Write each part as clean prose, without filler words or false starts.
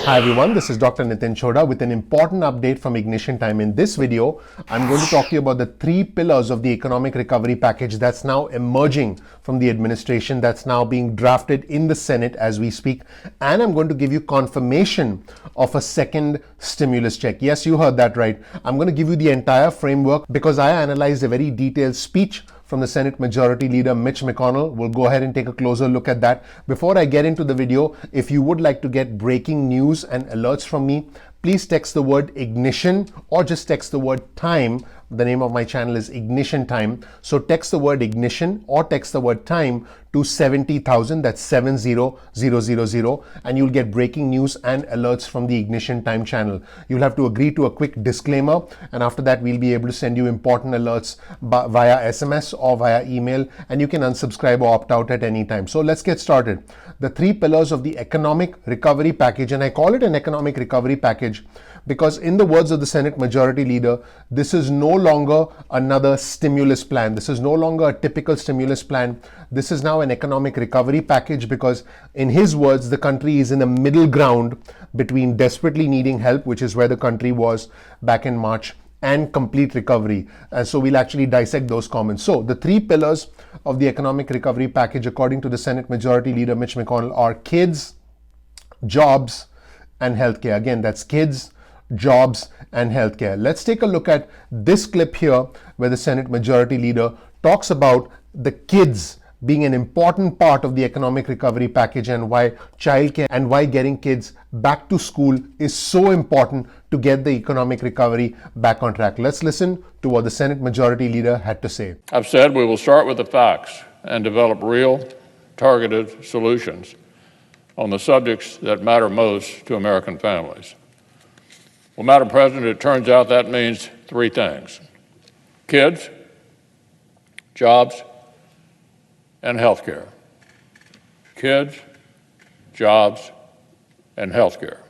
Hi everyone, this is Dr. Nitin Chhoda with an important update from Ignition Time. In this video, I'm going to talk to you about the three pillars of the economic recovery package that's now emerging from the administration, that's now being drafted in the Senate as we speak. And I'm going to give you confirmation of a second stimulus check. Yes, you heard that right. I'm going to give you the entire framework because I analyzed a very detailed speech from the Senate Majority Leader Mitch McConnell. We'll go ahead and take a closer look at that. Before I get into the video, if you would like to get breaking news and alerts from me, please text the word ignition or just text the word time. The name of my channel is Ignition Time. So text the word ignition or text the word time to 70,000, that's 70000, and you'll get breaking news and alerts from the Ignition Time channel. You'll have to agree to a quick disclaimer, and after that we'll be able to send you important alerts via SMS or via email, and you can unsubscribe or opt out at any time. So let's get started. The three pillars of the economic recovery package, and I call it an economic recovery package because in the words of the Senate Majority Leader, this is no longer another stimulus plan. This is no longer a typical stimulus plan. This is now an economic recovery package because, in his words, the country is in a middle ground between desperately needing help, which is where the country was back in March, and complete recovery. So we'll actually dissect those comments. So the three pillars of the economic recovery package, according to the Senate Majority Leader Mitch McConnell, are kids, jobs, and healthcare. Again, that's kids, jobs, and healthcare. Let's take a look at this clip here where the Senate Majority Leader talks about the kids being an important part of the economic recovery package and why childcare and why getting kids back to school is so important to get the economic recovery back on track. Let's listen to what the Senate Majority Leader had to say. I've said we will start with the facts and develop real, targeted solutions on the subjects that matter most to American families. Well, Madam President, it turns out that means three things: kids, jobs, and health care. Kids, jobs, and health care.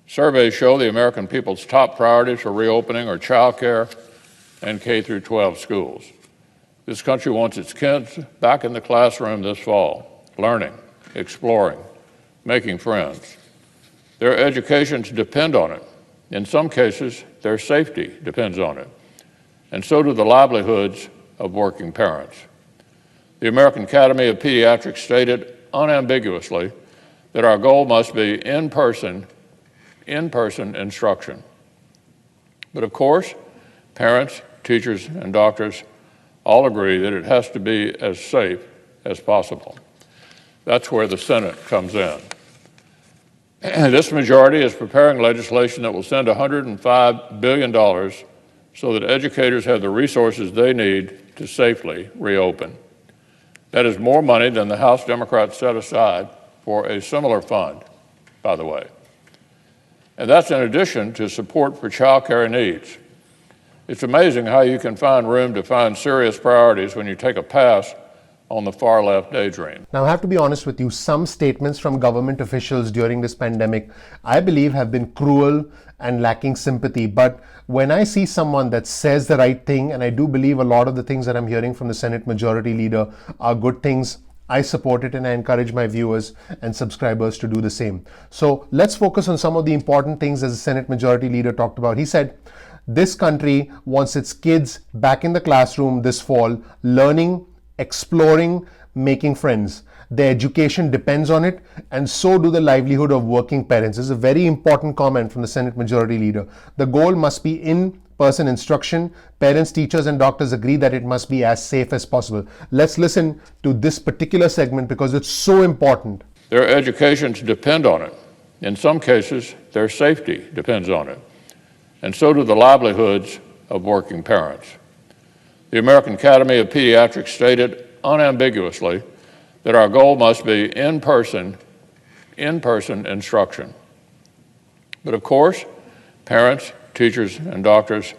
Surveys show the American people's top priorities for reopening are child care and K through 12 schools. This country wants its kids back in the classroom this fall, learning, exploring, making friends. Their educations depend on it. In some cases, their safety depends on it. And so do the livelihoods of working parents. The American Academy of Pediatrics stated unambiguously that our goal must be in-person instruction. But of course, parents, teachers, and doctors all agree that it has to be as safe as possible. That's where the Senate comes in. This majority is preparing legislation that will send $105 billion so that educators have the resources they need to safely reopen. That is more money than the House Democrats set aside for a similar fund, by the way. And that's in addition to support for child care needs. It's amazing how you can find room to find serious priorities when you take a pass on the far left daydream. Now, I have to be honest with you, some statements from government officials during this pandemic, I believe, have been cruel and lacking sympathy. But when I see someone that says the right thing, and I do believe a lot of the things that I'm hearing from the Senate Majority Leader are good things, I support it and I encourage my viewers and subscribers to do the same. So let's focus on some of the important things as the Senate Majority Leader talked about. He said, this country wants its kids back in the classroom this fall, learning, exploring, making friends. Their education depends on it, and so do the livelihood of working parents. This is a very important comment from the Senate Majority Leader. The goal must be in-person instruction. Parents, teachers, and doctors agree that it must be as safe as possible. Let's listen to this particular segment because it's so important. Their educations depend on it. In some cases, their safety depends on it. And so do the livelihoods of working parents. The American Academy of Pediatrics stated unambiguously that our goal must be in-person instruction. But of course, parents, teachers, and doctors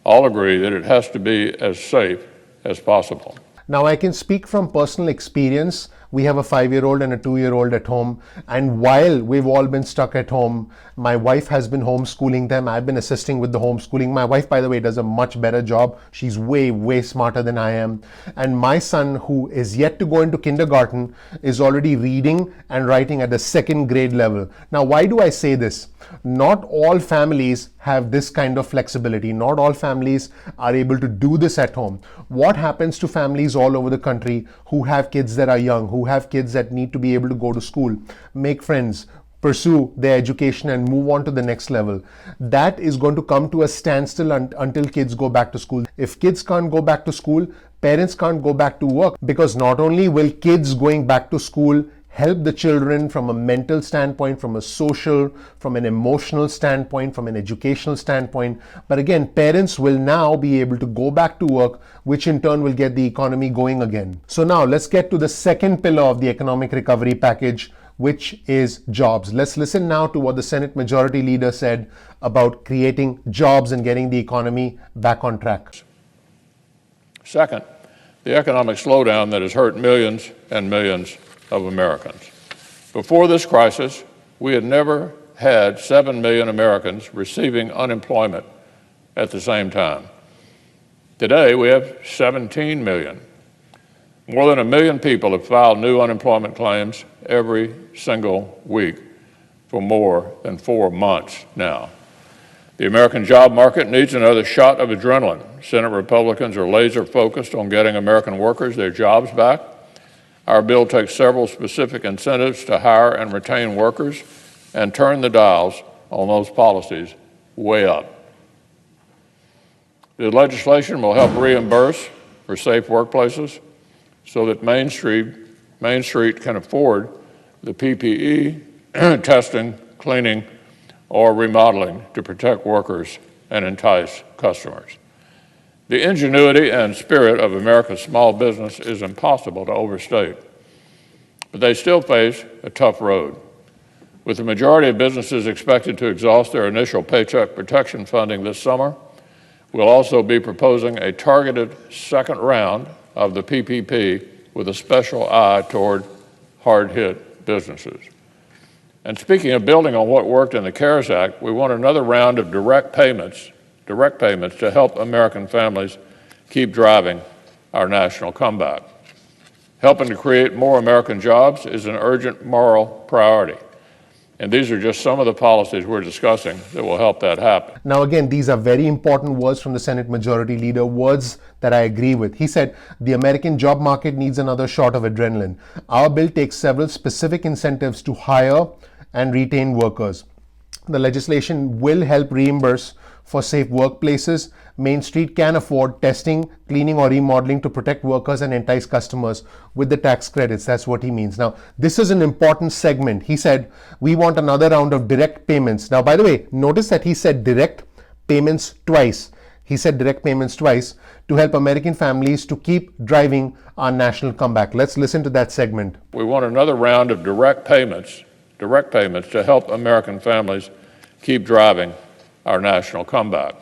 all agree that it has to be as safe as possible. Now, I can speak from personal experience We have a 5-year-old and a 2-year-old at home. And while we've all been stuck at home, my wife has been homeschooling them. I've been assisting with the homeschooling. My wife, by the way, does a much better job. She's way, way smarter than I am. And my son, who is yet to go into kindergarten, is already reading and writing at the 2nd grade level. Now, why do I say this? Not all families have this kind of flexibility. Not all families are able to do this at home. What happens to families all over the country who have kids that are young, who have kids that need to be able to go to school, make friends, pursue their education and move on to the next level? That is going to come to a standstill until kids go back to school. If kids can't go back to school, parents can't go back to work, because not only will kids going back to school help the children from a mental standpoint, from a social, from an emotional standpoint, from an educational standpoint, but again, parents will now be able to go back to work, which in turn will get the economy going again. So now let's get to the second pillar of the economic recovery package, which is jobs. Let's listen now to what the Senate Majority Leader said about creating jobs and getting the economy back on track. Second, the economic slowdown that has hurt millions and millions of Americans. Before this crisis, we had never had 7 million Americans receiving unemployment at the same time. Today, we have 17 million. More than 1 million people have filed new unemployment claims every single week for more than 4 months now. The American job market needs another shot of adrenaline. Senate Republicans are laser focused on getting American workers their jobs back. Our bill takes several specific incentives to hire and retain workers and turn the dials on those policies way up. The legislation will help reimburse for safe workplaces so that Main Street can afford the PPE, testing, cleaning, or remodeling to protect workers and entice customers. The ingenuity and spirit of America's small business is impossible to overstate, but they still face a tough road. With the majority of businesses expected to exhaust their initial paycheck protection funding this summer, we'll also be proposing a targeted second round of the PPP with a special eye toward hard-hit businesses. And speaking of building on what worked in the CARES Act, we want another round of direct payments to help American families keep driving our national comeback. Helping to create more American jobs is an urgent moral priority. And these are just some of the policies we're discussing that will help that happen. Now, again, these are very important words from the Senate Majority Leader, words that I agree with. He said, the American job market needs another shot of adrenaline. Our bill takes several specific incentives to hire and retain workers. The legislation will help reimburse for safe workplaces. Main Street can afford testing, cleaning, or remodeling to protect workers and entice customers with the tax credits. That's what he means. Now, this is an important segment. He said, we want another round of direct payments. Now, by the way, notice that he said direct payments twice. He said direct payments twice to help American families to keep driving our national comeback. Let's listen to that segment. We want another round of direct payments to help American families keep driving our national comeback.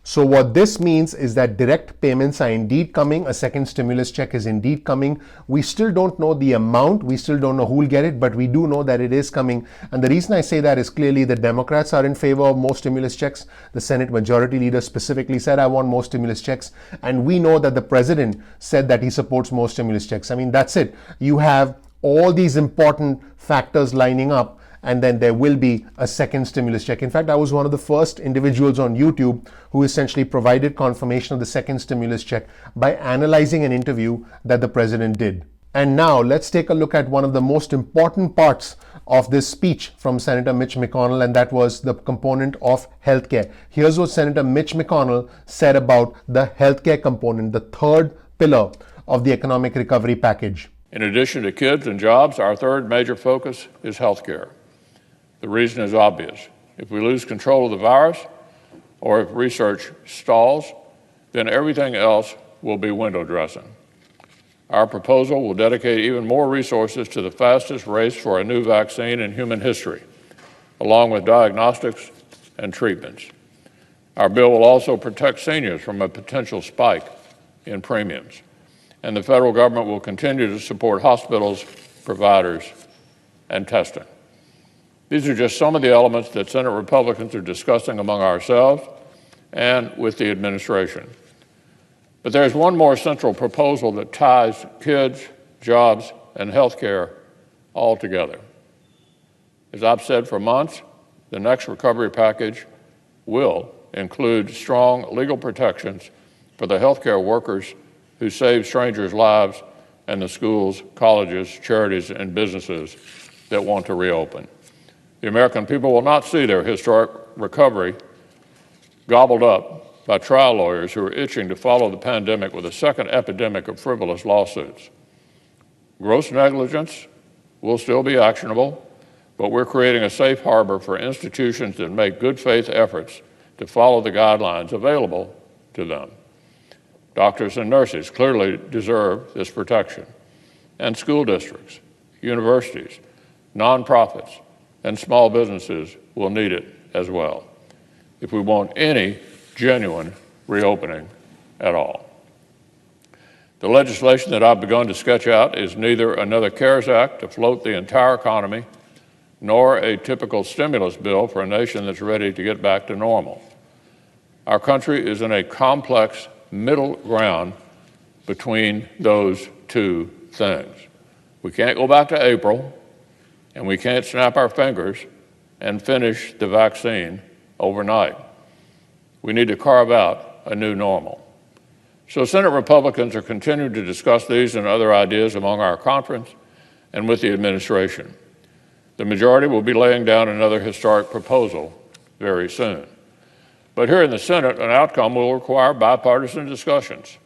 So what this means is that direct payments are indeed coming. A second stimulus check is indeed coming. We still don't know the amount. We still don't know who will get it, but we do know that it is coming. And the reason I say that is clearly the Democrats are in favor of more stimulus checks. The Senate Majority Leader specifically said, I want more stimulus checks. And we know that the president said that he supports more stimulus checks. I mean, that's it. You have all these important factors lining up, and then there will be a second stimulus check. In fact, I was one of the first individuals on YouTube who essentially provided confirmation of the second stimulus check by analyzing an interview that the president did. And now let's take a look at one of the most important parts of this speech from Senator Mitch McConnell, and that was the component of healthcare. Here's what Senator Mitch McConnell said about the healthcare component, the third pillar of the economic recovery package. In addition to kids and jobs, our third major focus is healthcare. The reason is obvious. If we lose control of the virus, or if research stalls, then everything else will be window dressing. Our proposal will dedicate even more resources to the fastest race for a new vaccine in human history, along with diagnostics and treatments. Our bill will also protect seniors from a potential spike in premiums. And the federal government will continue to support hospitals providers, and testing. These are just some of the elements that Senate Republicans are discussing among ourselves and with the administration. But there's one more central proposal that ties kids, jobs, and health care all together. As I've said for months, the next recovery package will include strong legal protections for the healthcare workers who save strangers' lives and the schools, colleges, charities, and businesses that want to reopen. The American people will not see their historic recovery gobbled up by trial lawyers who are itching to follow the pandemic with a second epidemic of frivolous lawsuits. Gross negligence will still be actionable, but we're creating a safe harbor for institutions that make good faith efforts to follow the guidelines available to them. Doctors and nurses clearly deserve this protection, and school districts, universities, nonprofits, and small businesses will need it as well if we want any genuine reopening at all. The legislation that I've begun to sketch out is neither another CARES Act to float the entire economy, nor a typical stimulus bill for a nation that's ready to get back to normal. Our country is in a complex middle ground between those two things. We can't go back to April, and we can't snap our fingers and finish the vaccine overnight. We need to carve out a new normal. So Senate Republicans are continuing to discuss these and other ideas among our conference and with the administration. The majority will be laying down another historic proposal very soon. But here in the Senate, an outcome will require bipartisan discussions.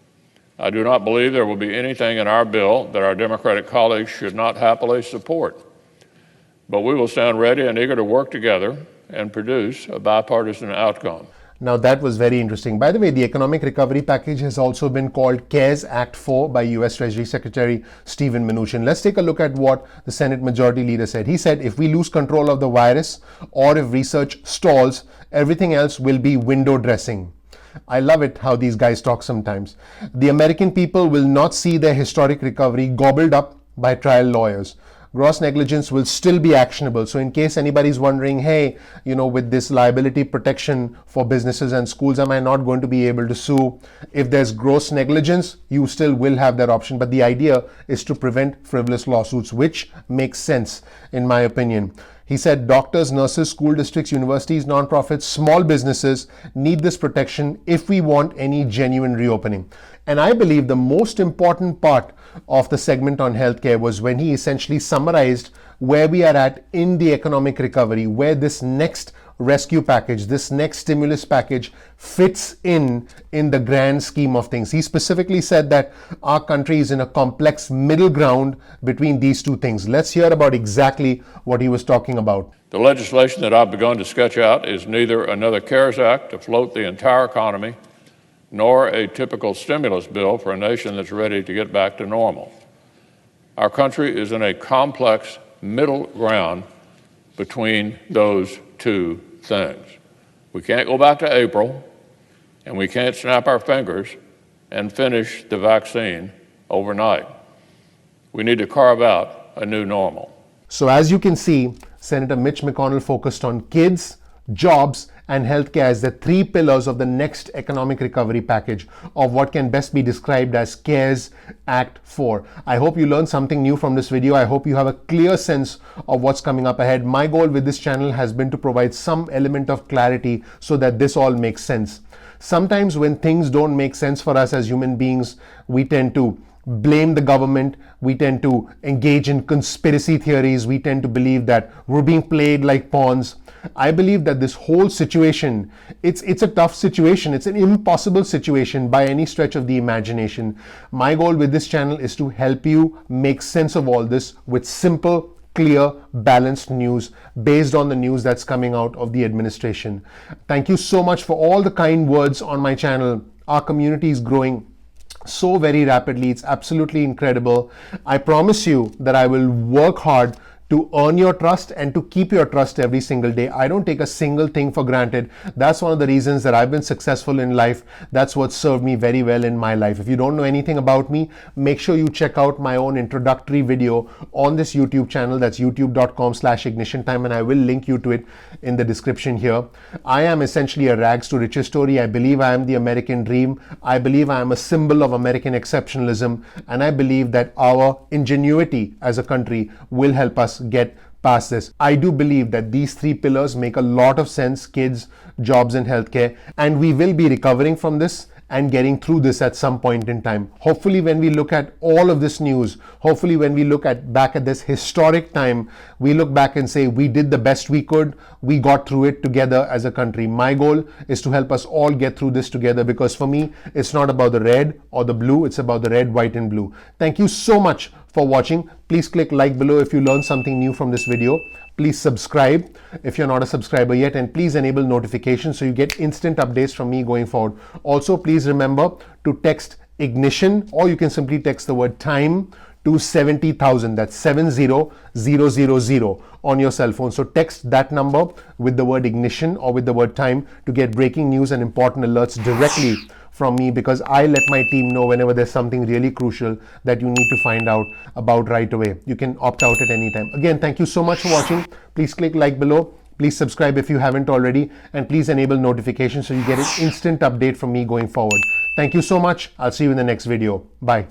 I do not believe there will be anything in our bill that our Democratic colleagues should not happily support. But we will stand ready and eager to work together and produce a bipartisan outcome. Now that was very interesting. By the way, the economic recovery package has also been called CARES Act 4 by US Treasury Secretary Steven Mnuchin. Let's take a look at what the Senate Majority Leader said. He said, if we lose control of the virus or if research stalls, everything else will be window dressing. I love it how these guys talk sometimes. The American people will not see their historic recovery gobbled up by trial lawyers. Gross negligence will still be actionable. So in case anybody's wondering, hey, with this liability protection for businesses and schools, am I not going to be able to sue? If there's gross negligence, you still will have that option. But the idea is to prevent frivolous lawsuits, which makes sense in my opinion. He said doctors, nurses, school districts, universities, nonprofits, small businesses need this protection if we want any genuine reopening. And I believe the most important part of the segment on healthcare was when he essentially summarized where we are at in the economic recovery, where this next rescue package, this next stimulus package fits in the grand scheme of things. He specifically said that our country is in a complex middle ground between these two things. Let's hear about exactly what he was talking about. The legislation that I've begun to sketch out is neither another CARES Act to float the entire economy, nor a typical stimulus bill for a nation that's ready to get back to normal. Our country is in a complex middle ground between those two things. We can't go back to April, and we can't snap our fingers and finish the vaccine overnight. We need to carve out a new normal. So as you can see, Senator Mitch McConnell focused on kids, jobs, and healthcare as the three pillars of the next economic recovery package of what can best be described as CARES Act 4. I hope you learned something new from this video. I hope you have a clear sense of what's coming up ahead. My goal with this channel has been to provide some element of clarity so that this all makes sense. Sometimes when things don't make sense for us as human beings, we tend to blame the government, we tend to engage in conspiracy theories, we tend to believe that we're being played like pawns. I believe that this whole situation, it's a tough situation. It's an impossible situation by any stretch of the imagination. My goal with this channel is to help you make sense of all this with simple, clear, balanced news based on the news that's coming out of the administration. Thank you so much for all the kind words on my channel. Our community is growing so very rapidly. It's absolutely incredible. I promise you that I will work hard to earn your trust and to keep your trust every single day. I don't take a single thing for granted. That's one of the reasons that I've been successful in life. That's what served me very well in my life. If you don't know anything about me, make sure you check out my own introductory video on this YouTube channel. That's youtube.com/ignition time, and I will link you to it in the description here. I am essentially a rags to riches story. I believe I am the American dream. I believe I am a symbol of American exceptionalism, and I believe that our ingenuity as a country will help us get past this. I do believe that these three pillars make a lot of sense: kids, jobs, and healthcare, and we will be recovering from this and getting through this at some point in time. Hopefully, when we look at all of this news, hopefully when we look back at this historic time, we look back and say we did the best we could, we got through it together as a country. My goal is to help us all get through this together, because for me, it's not about the red or the blue, it's about the red, white, and blue. Thank you so much for watching. Please click like below if you learned something new from this video. Please subscribe if you're not a subscriber yet, and please enable notifications so you get instant updates from me going forward. Also, please remember to text ignition, or you can simply text the word time to 70,000. That's 70000 on your cell phone. So text that number with the word ignition or with the word time to get breaking news and important alerts directly from me, because I let my team know whenever there's something really crucial that you need to find out about right away. You can opt out at any time. Again, thank you so much for watching. Please click like below. Please subscribe if you haven't already, and please enable notifications so you get an instant update from me going forward. Thank you so much. I'll see you in the next video. Bye.